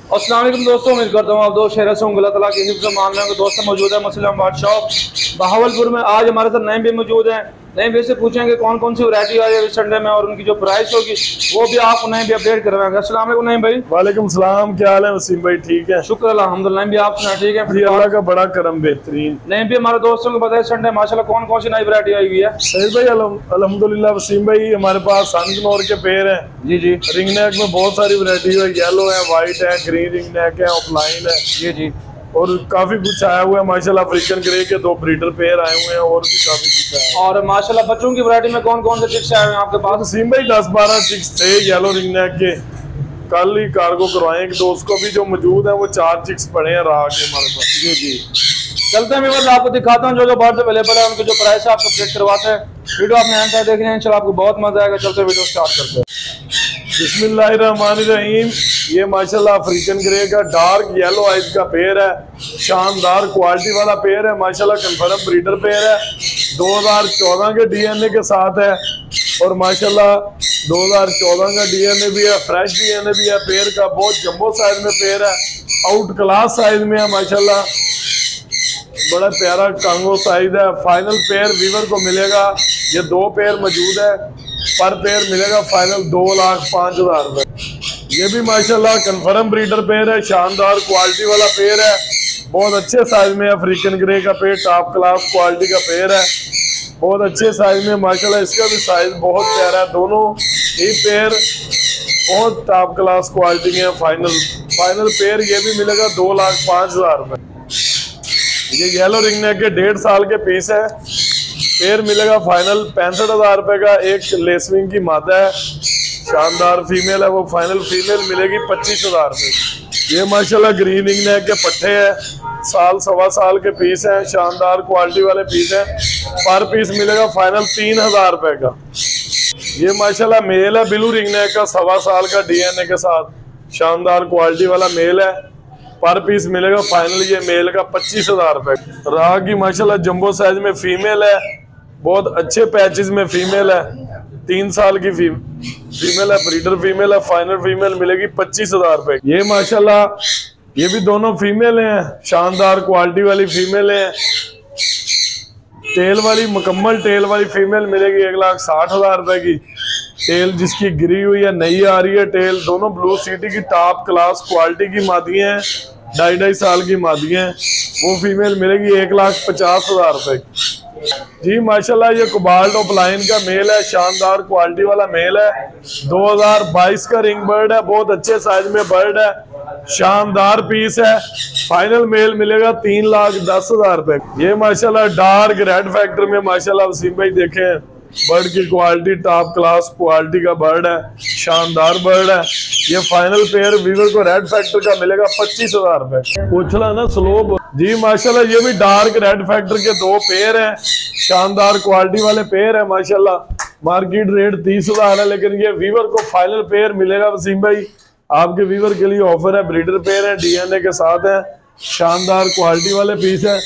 अस्सलाम वालेकुम दोस्तों, उम्मीद करता हूँ आप दोस्त शहर से अल्लाह ताला की हिफ्ज़ मान में दोस्त मौजूद है मसलम बात शॉप बहावलपुर में। आज हमारे साथ नईम भी मौजूद हैं। नईम भी से पूछेंगे कौन कौन सी वैरायटी आई है इस संडे में और उनकी जो प्राइस होगी वो भी आप नईम भी अपडेट करवाएंगे। अस्सलाम वालेकुम नईम भाई। वालेकुम सलाम, क्या हाल है वसीम भाई? ठीक है, शुक्र अल्हम्दुलिल्लाह। नईम भी आप सुना ठीक है? जी अल्लाह का बड़ा करम, बेहतरीन। नईम भी हमारे दोस्तों को बताया संडे माशाल्लाह कौन कौन सी नई वैरायटी आई हुई है? सही भाई, अल्हम्दुलिल्लाह वसीम भाई, हमारे पास सनग्नोर के पेड़ हैं। जी जी रिंग नेक में बहुत सारी वैरायटी है, येलो है, वाइट है, ग्रीन रिंग नेक है, ऑफलाइन है। जी जी और काफी कुछ आया हुआ है माशाल्लाह। अफ्रीकन ग्रे के 2 ब्रीडर पेयर आए हुए हैं और भी काफी कुछ आया है। और माशाल्लाह बच्चों की वैरायटी में कौन कौन से चिक्स आए हैं आपके पास? वसीम भाई 10-12 चिक्स थे येलो रिंग नेक के, कल ही कार्गो करवाए। एक दोस्त को भी जो मौजूद है वो 4 चिक्स पड़े हैं राह के हमारे पास। जी जी चलते हैं, मैं आपको दिखाता हूँ जो जो बर्ड्स अवेलेबल है उनके जो प्राइस है आपको अपडेट करवाते हैं। वीडियो आपने एंड तक देखना है, इंशाल्लाह आपको बहुत मजा आएगा। चलते वीडियो स्टार्ट करते हैं। बिस्मिल्लाहिर्रहमानिर्रहीम। ये माशाल्लाह अफ्रीकन ग्रे का डार्क येलो आइज का पेयर है, शानदार क्वालिटी वाला पेयर है माशाल्लाह। कंफर्म ब्रीडर पेयर है, 2014 के डीएनए के साथ है और माशाल्लाह 2014 का डीएनए भी है, फ्रेश डीएनए भी है पेयर का। बहुत जंबो साइज में पेयर है, आउट क्लास साइज में है माशाल्लाह। बड़ा प्यारा कांगो साइज है। फाइनल पेयर वीवर को मिलेगा, ये 2 पेयर मौजूद है, पर पेयर मिलेगा फाइनल 2,05,000 रुपए। ये भी माशाल्लाह कंफर्म ब्रीडर पेयर है, शानदार क्वालिटी वाला पेयर है, बहुत अच्छे साइज में। अफ्रीकन ग्रे का पेयर टॉप क्लास क्वालिटी का पेयर है, बहुत अच्छे साइज में माशाल्लाह। इसका भी साइज बहुत प्यारा है, दोनों ही पेयर बहुत टॉप क्लास क्वालिटी के हैं। फाइनल पेयर ये भी मिलेगा 2,05,000 रुपए। ये येलो रिंग नेक के 1.5 साल के पीस है, पेयर मिलेगा फाइनल 65,000 रुपए का। एक लेसविंग की मादा है, शानदार फीमेल है, वो फाइनल फीमेल मिलेगी 25,000 रुपए। ये माशाल्लाह ग्रीन रिंग नेक के पट्टे हैं, साल सवा साल के पीस हैं, शानदार क्वालिटी वाले पीस हैं। पर पीस मिलेगा फाइनल 3,000 रुपए का। ये माशाल्लाह मेल है, ब्लू रिंग नेक का, सवा साल का डीएनए के साथ, शानदार क्वालिटी वाला मेल है। पर पीस मिलेगा फाइनल ये मेल का 25,000 रुपए। राह की माशाल्लाह जंबो साइज में फीमेल है, बहुत अच्छे पैचेस में फीमेल है, 3 साल की फीमेल है, ब्रीडर फीमेल है। फाइनल फीमेल मिलेगी 25,000 रुपए। ये माशाल्लाह ये भी दोनों फीमेल हैं, शानदार क्वालिटी वाली फीमेल है। टेल वाली मुकम्मल टेल वाली फीमेल मिलेगी 1,60,000 रुपए की। टेल जिसकी गिरी हुई है, नई आ रही है टेल। दोनों ब्लू सिटी की टॉप क्लास क्वालिटी की मादियां हैं, 2.5 साल की मादियां हैं। वो फीमेल मिलेगी 1,50,000 रुपए की। जी माशाल्लाह ये कोबाल्ट ऑफलाइन का मेल है, शानदार क्वालिटी वाला मेल है, 2022 का रिंग बर्ड है, बहुत अच्छे साइज में बर्ड है, शानदार पीस है। फाइनल मेल मिलेगा 3,10,000 रुपए। ये माशाल्लाह डार्क रेड फैक्टर में माशाल्लाह वसीम भाई देखें, बर्ड की क्वालिटी टॉप क्लास क्वालिटी का बर्ड है, शानदार बर्ड है। ये फाइनल पेयर वीवर को रेड फैक्टर का मिलेगा 25,000 रुपए। पूछला ना स्लो। जी माशाल्लाह ये भी डार्क रेड फैक्टर के 2 पेयर हैं, शानदार क्वालिटी वाले पेयर है माशाल्लाह। मार्केट रेट 30,000 है, लेकिन ये वीवर को फाइनल पेयर मिलेगा वसीम भाई, आपके वीवर के लिए ऑफर है। ब्रीडर पेयर है, डीएनए के साथ है, शानदार क्वालिटी वाले पीस है।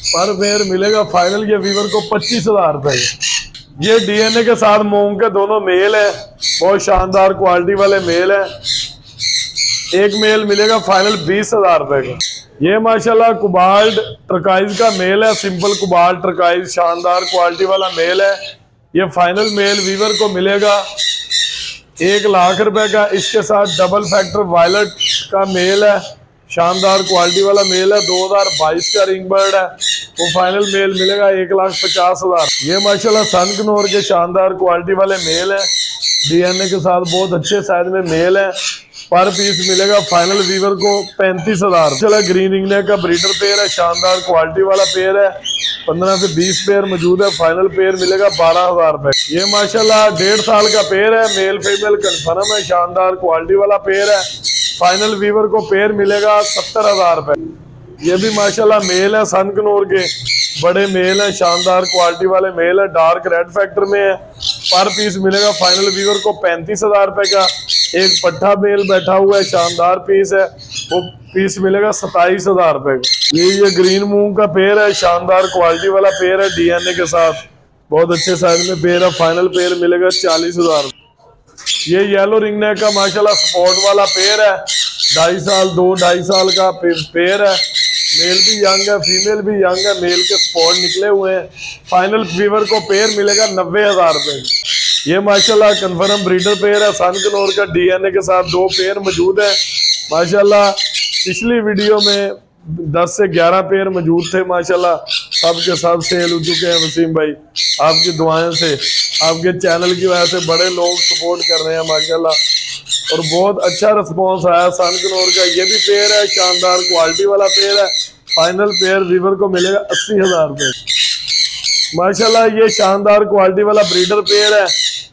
पर पेयर मिलेगा फाइनल ये वीवर को 25,000 रुपए। ये डीएनए के साथ मूंग के दोनों मेल है, बहुत शानदार क्वालिटी वाले मेल है। एक मेल मिलेगा फाइनल 20,000 रुपए का। ये माशाल्लाह कुबाल्ट ट्रकाइज का मेल है, सिंपल कुबाल्ट ट्रकाइज, शानदार क्वालिटी वाला मेल है। ये फाइनल मेल वीवर को मिलेगा 1,00,000 रुपए का। इसके साथ डबल फैक्टर वायलेट का मेल है, शानदार क्वालिटी वाला मेल है, 2022 का रिंग बर्ड है, वो फाइनल मेल मिलेगा 1,50,000। ये माशाल्लाह सनग्नोर के शानदार क्वालिटी वाले मेल है, डीएनए के साथ बहुत अच्छे साइज में मेल है। पर पीस मिलेगा फाइनल वीवर को 35,000। चला ग्रीन रिंग नेक का ब्रीडर पेयर है, शानदार क्वालिटी वाला पेयर है, 15 से 20 पेयर मौजूद है। फाइनल पेयर मिलेगा 12,000 रुपए। ये माशाल्लाह 1.5 साल का पेयर है, मेल फीमेल कन्फर्म है, शानदार क्वालिटी वाला पेयर है। फाइनल वीवर को पेयर मिलेगा 70,000 रुपए। ये भी माशाल्लाह मेल है, सनग्नोर के बड़े मेल है, शानदार क्वालिटी वाले मेल है, डार्क रेड फैक्टर में है। पर पीस मिलेगा फाइनल वीवर को 35,000 रुपए का। एक पट्ठा मेल बैठा हुआ है, शानदार पीस है, वो पीस मिलेगा 27,000 रुपए का। ये ग्रीन मूंग का पेयर है, शानदार क्वालिटी वाला पेयर है, डीएनए के साथ बहुत अच्छे साइज में पेयर है। फाइनल पेयर मिलेगा 40,000। ये येलो रिंग नेक का माशाल्लाह स्पॉट वाला पेयर है, 2.5 साल 2.5 साल का पेयर है। मेल भी यंग है, फीमेल भी यंग है। मेल के स्पॉट निकले हुए हैं। फाइनल वीवर को पेयर मिलेगा 90,000 रुपए। ये माशाल्लाह कन्फर्म ब्रीडर पेयर है। सन कनौर का DNA के साथ 2 पेयर मौजूद है माशाल्लाह। पिछली वीडियो में 10 से 11 पेयर मौजूद थे माशाल्लाह, सब के सब सेल हो चुके हैं वसीम भाई। आपकी दुआएं से, आपके चैनल की वजह से बड़े लोग सपोर्ट कर रहे हैं माशाल्लाह, और बहुत अच्छा रिस्पॉन्स आया सन कनौर का। ये भी पेयर है, शानदार क्वालिटी वाला पेयर है। फाइनल पेयर वीवर को मिलेगा 80,000 रुपये माशाल्लाह। ये शानदार क्वालिटी वाला ब्रीडर पेयर है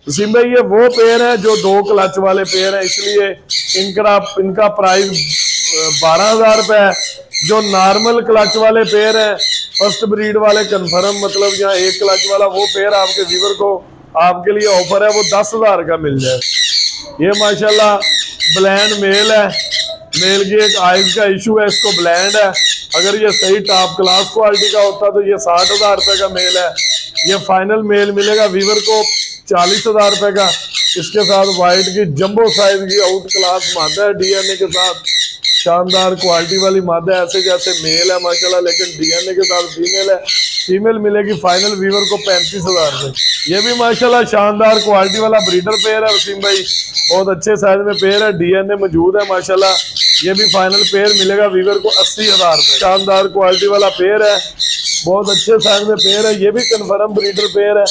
वसीम भाई। ये वो पेयर है जो 2 क्लच वाले पेयर है, इसलिए इनका प्राइस 12,000 रुपये है। जो नॉर्मल क्लच वाले पेयर है, फर्स्ट ब्रीड वाले कन्फर्म, मतलब यहाँ 1 क्लच वाला, वो पेयर आपके वीवर को आपके लिए ऑफर है, वो 10,000 का मिल जाए। ये माशाल्लाह ब्लैंड मेल है। मेल की एक आइज का इशू है, इसको ब्लैंड है। अगर ये सही टॉप क्लास क्वालिटी का होता तो ये 60,000 रुपये का मेल है। ये फाइनल मेल मिलेगा वीवर को 40,000 रुपये का। इसके साथ वाइट की जंबो साइज की आउट क्लास मादा है DNA के साथ। शानदार क्वालिटी वाली मादा है, ऐसे जैसे मेल है माशाल्लाह, लेकिन DNA के साथ फीमेल है। फीमेल मिलेगी फाइनल वीवर को 35,000 रुपये। ये भी माशाल्लाह शानदार क्वालिटी वाला ब्रीडर पेयर है वसीम भाई। बहुत अच्छे साइज में पेयर है, DNA मौजूद है माशाल्लाह। ये भी फाइनल पेयर मिलेगा वीवर को 80,000 रुपये। शानदार क्वालिटी वाला पेयर है, बहुत अच्छे साइज में पेयर है। ये भी कन्फर्म ब्रीडर पेयर है।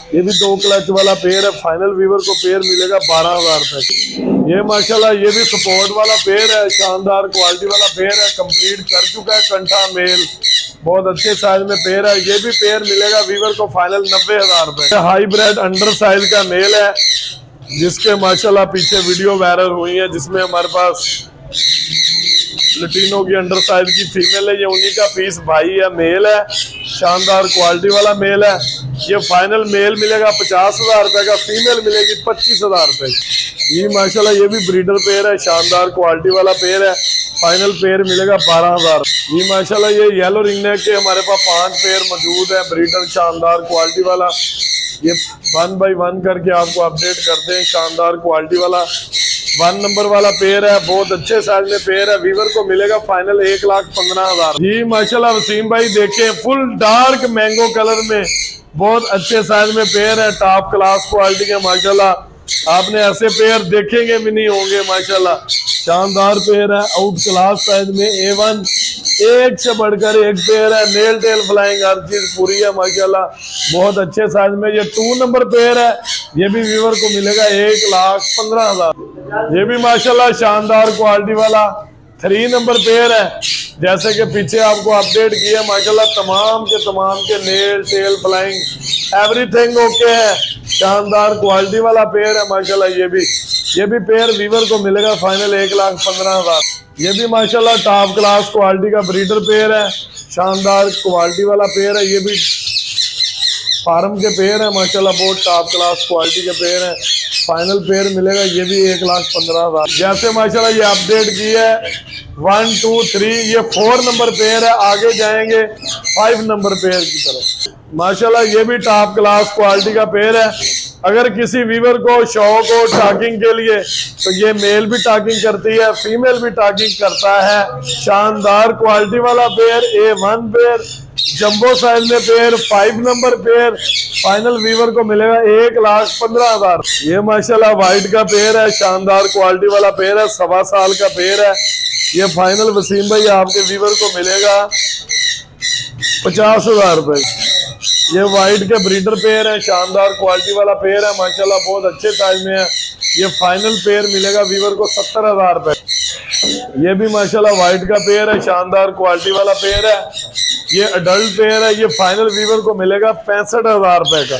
ये भी 2 क्लच वाला पेयर है। फाइनल वीवर को पेयर मिलेगा 12,000 रुपये। ये माशाल्लाह ये भी सपोर्ट वाला पेयर है, शानदार क्वालिटी वाला पेयर है। कंप्लीट कर चुका है कंठा मेल, बहुत अच्छे साइज में पेयर है। ये भी पेयर मिलेगा वीवर को फाइनल 90,000 रुपये। हाई ब्रेड अंडर साइज का मेल है, जिसके माशाल्लाह पीछे वीडियो वायरल हुई है, जिसमें हमारे पास लटीनो की अंडर साइज की फीमेल है। ये उन्हीं का पीस भाई है, मेल है, शानदार क्वालिटी वाला मेल है। ये फाइनल मेल मिलेगा 50,000 रुपये का, फीमेल मिलेगी 25,000 रुपये। ये माशाल्लाह ये भी ब्रीडर पेयर है, शानदार क्वालिटी वाला पेयर है। फाइनल पेयर मिलेगा 12,000। ये माशाल्लाह ये येलो रिंगनेक के हमारे पास 5 पेयर मौजूद है, ब्रीडर शानदार क्वालिटी वाला। ये 1 बाय 1 करके आपको अपडेट करते हैं। शानदार क्वालिटी वाला 1 नंबर वाला पेयर है, बहुत अच्छे साइज में पेयर है। वीवर को मिलेगा फाइनल 1,15,000। जी माशाल्लाह वसीम भाई देखें, फुल डार्क मैंगो कलर में बहुत अच्छे साइज में पेयर है, टॉप क्लास क्वालिटी के माशाल्लाह। आपने ऐसे पेयर देखेंगे भी नहीं होंगे माशाल्लाह। शानदार पेयर है, आउट क्लास साइज में A1, एक से बढ़कर एक पेयर है। नेल टेल फ्लाइंग हर चीज पूरी है माशाल्लाह, बहुत अच्छे साइज में। ये 2 नंबर पेयर है, ये भी व्यूअर को मिलेगा 1,15,000। ये भी माशाल्लाह शानदार क्वालिटी वाला 3 नंबर पेयर है। जैसे कि पीछे आपको अपडेट किया माशाल्लाह, तमाम के nail tail flying everything okay है। शानदार क्वालिटी वाला पेयर है माशाल्लाह। ये भी पेयर वीवर को मिलेगा फाइनल 1,15,000। ये भी माशाल्लाह टॉप क्लास क्वालिटी का ब्रीडर पेयर है, शानदार क्वालिटी वाला पेयर है। ये भी फार्म के पेयर है माशाल्लाह, बहुत टॉप क्लास क्वालिटी के पेयर है। फाइनल पेयर मिलेगा ये भी 1,15,000। जैसे माशाल्लाह ये अपडेट की है 1 2 3, ये 4 नंबर पेयर है। आगे जाएंगे 5 नंबर पेयर की तरफ। माशाल्लाह ये भी टॉप क्लास क्वालिटी का पेयर है। अगर किसी वीवर को शौक हो टॉकिंग के लिए तो ये मेल भी टॉकिंग करती है, फीमेल भी टॉकिंग करता है। शानदार क्वालिटी वाला pair, A1 pair, jumbo size में pair, 5 number pair. Final weaver को मिलेगा 1,15,000। ये माशाल्लाह वाइट का पेयर है, शानदार क्वालिटी वाला पेयर है, 1.25 साल का पेयर है। ये फाइनल वसीम भाई आपके वीवर को मिलेगा 50,000 रुपए। ये वाइट के ब्रीडर पेयर है, शानदार क्वालिटी वाला पेयर है माशाल्लाह, बहुत अच्छे साइज में है। ये फाइनल पेयर मिलेगा वीवर को 70,000 रुपए। ये भी माशाल्लाह वाइट का पेयर है, शानदार क्वालिटी वाला पेयर है। ये अडल्ट पेयर है, ये फाइनल वीवर को मिलेगा 65,000 रुपए का।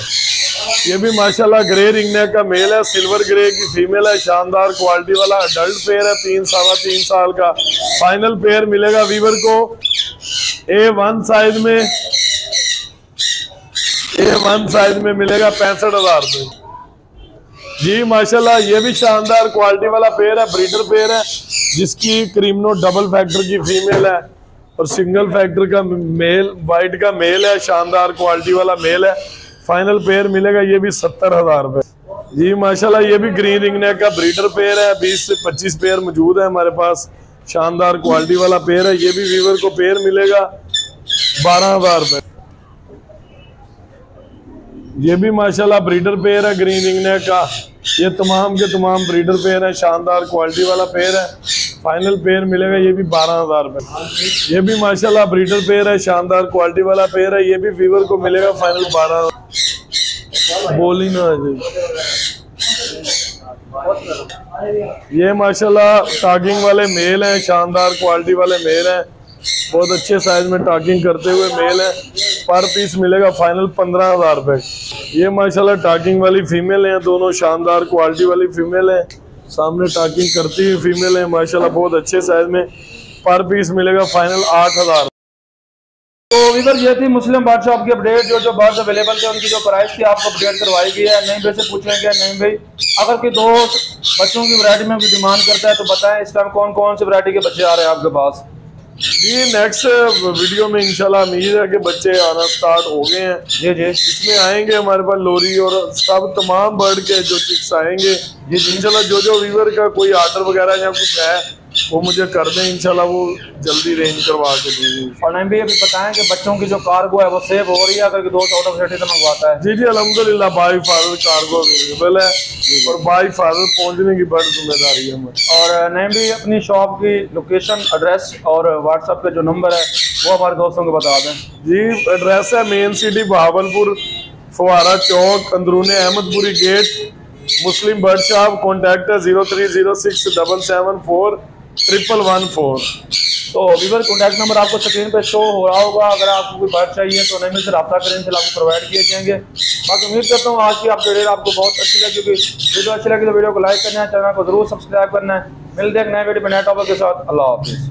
ये भी माशाल्लाह ग्रे रिंगनेक का मेल है, सिल्वर ग्रे की फीमेल है, शानदार क्वालिटी वाला अडल्ट पेयर है, 3 साल का। फाइनल पेयर मिलेगा वीवर को A1 साइज में मिलेगा 65,000 रुपए। जी माशाल्लाह ये भी शानदार क्वालिटी वाला पेयर है, ब्रीडर पेयर है, जिसकी क्रीमनो डबल फैक्टर की फीमेल है और सिंगल फैक्टर का मेल, वाइट का मेल है, शानदार क्वालिटी वाला मेल है। फाइनल पेयर मिलेगा ये भी 70,000 रुपए। जी माशाल्लाह ये भी ग्रीन रिंगनेक का ब्रीडर पेयर है, 20 से 25 पेयर मौजूद है हमारे पास। शानदार क्वालिटी वाला पेयर है। ये भी वीवर को पेयर मिलेगा 12,000 रुपए। ये भी माशाल्लाह ब्रीडर पेयर है ग्रीन रिंगनेक का। ये तमाम के तमाम ब्रीडर पेयर है, शानदार क्वालिटी वाला पेयर है। फाइनल पेयर मिलेगा ये भी 12,000 रुपए। ये भी माशाल्लाह ब्रीडर पेयर है, शानदार क्वालिटी वाला पेयर है। ये भी वीवर को मिलेगा फाइनल 12,000। बोली ना ये माशाल्लाह टॉकिंग वाले मेल हैं, शानदार क्वालिटी वाले मेल हैं, बहुत अच्छे साइज में टॉकिंग करते हुए मेल है। पर पीस मिलेगा फाइनल 15,000 रुपए। ये माशाल्लाह टॉकिंग वाली फीमेल हैं, दोनों शानदार क्वालिटी वाली फीमेल हैं, सामने टॉकिंग करती हुई फीमेल है माशाल्लाह, बहुत अच्छे साइज में। पर पीस मिलेगा फाइनल 8,000। तो वीवर ये थी मुस्लिम बर्ड शॉप की अपडेट। जो बर्ड्स अवेलेबल थे उनकी जो प्राइस थी आपको अपडेट करवाई गई है। नईम भाई से पूछेंगे, नईम भाई अगर कोई दोस्त बच्चों की वैरायटी में कोई डिमांड करता है तो बताएं इस टाइम कौन कौन सी वैरायटी के बच्चे आ रहे हैं आपके पास? जी नेक्स्ट वीडियो में इंशाल्लाह उम्मीद है कि बच्चे आना स्टार्ट हो गए हैं। जी जी, इसमें आएंगे हमारे पास लोरी और सब तमाम बर्ड के जो चिक्स आएंगे। जी इंशाल्लाह जो वीवर का कोई ऑर्डर वगैरह या कुछ है वो मुझे कर दें, इंशाल्लाह वो जल्दी रेंज करवा के देंगे। और नईम भाई अभी बताएं कि बच्चों की जो कार्गो है वो सेव हो रही है अगर दोस्त आउट ऑफ सिटी से मंगवाता है? जी जी अल्हम्दुलिल्लाह बाई फादर कार्गो अवेलेबल है और बाई फादर पहुंचने की बड़ी जिम्मेदारी है हमारी। और नईम भाई अपनी शॉप की लोकेशन, एड्रेस और व्हाट्सएप पे जो नंबर है वो हमारे दोस्तों को बता दें। जी एड्रेस है मेन सिटी बहावलपुर, फवारा चौक, अंदरूने अहमदपुरी गेट, मुस्लिम बर्ड शॉप। कॉन्टैक्ट है 0306774114। तो वीवर कॉन्टैक्ट नंबर आपको स्क्रीन पे शो हो रहा होगा। अगर आपको कोई बर्ड चाहिए तो नईम से रब्ता करें, इनसे आपको प्रोवाइड किए जाएंगे। बाकी उम्मीद करता हूँ आज की अपडेट आपको बहुत अच्छी लगी होगी। वीडियो अच्छी लगी तो वीडियो को लाइक करना है, चैनल को जरूर सब्सक्राइब करना है। मिलते हैं एक नए वीडियो में नए टॉपिक के साथ। अल्लाह हाफिज़।